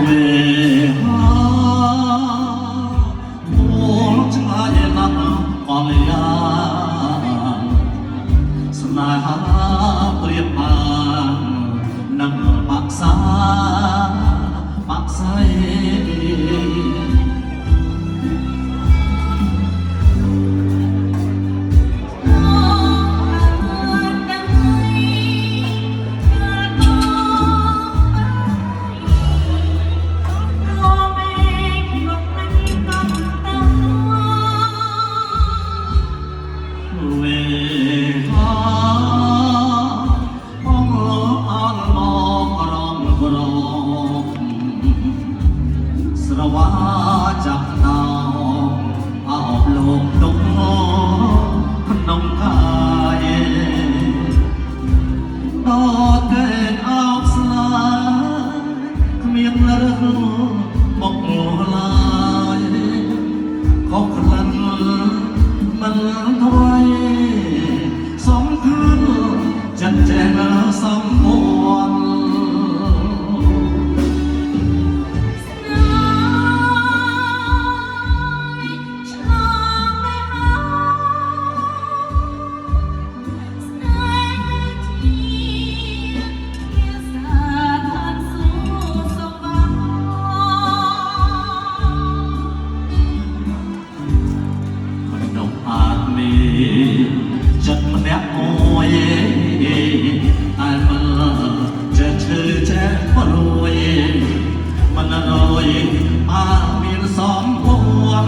เวหาโอ้ชายนักก่อนยาสนาหาเปรียบปานนักปักษาปักใสว่าจับดาวเอาโลกดงพนมกายต่อเกินเอาสลายเมียงระหมกลายขอคลันมันถวายสองคืนจันแจงสมบูรณ์จัดมันแอบโอยไอ้มันจะชื่อแจ้งว่ารวยมันอร่อยมามีสองพวง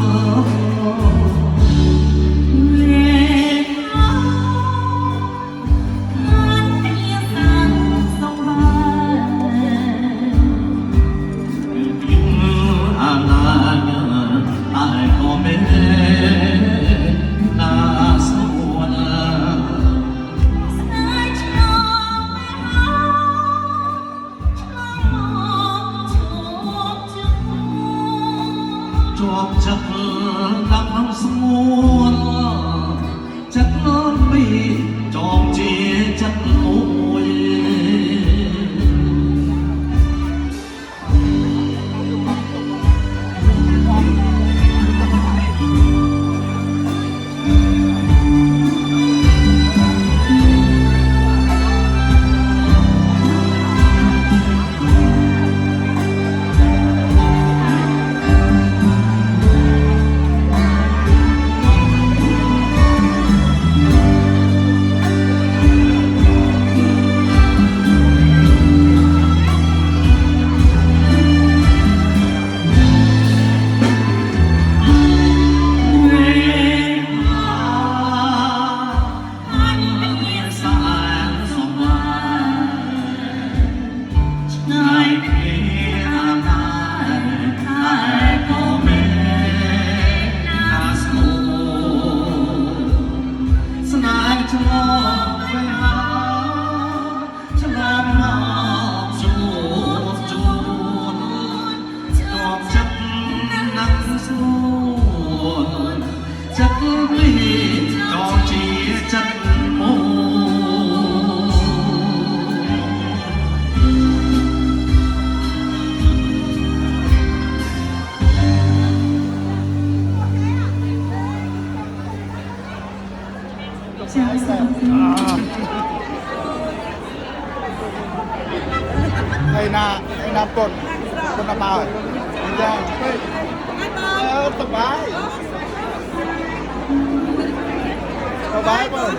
จวบจักดังน้ำสมุนจักน้ำบีจอมจีจักโอยจักรีจอจีจักโมไอ้นาปนนาเปล่าไม่ได้สบายสบายเปิด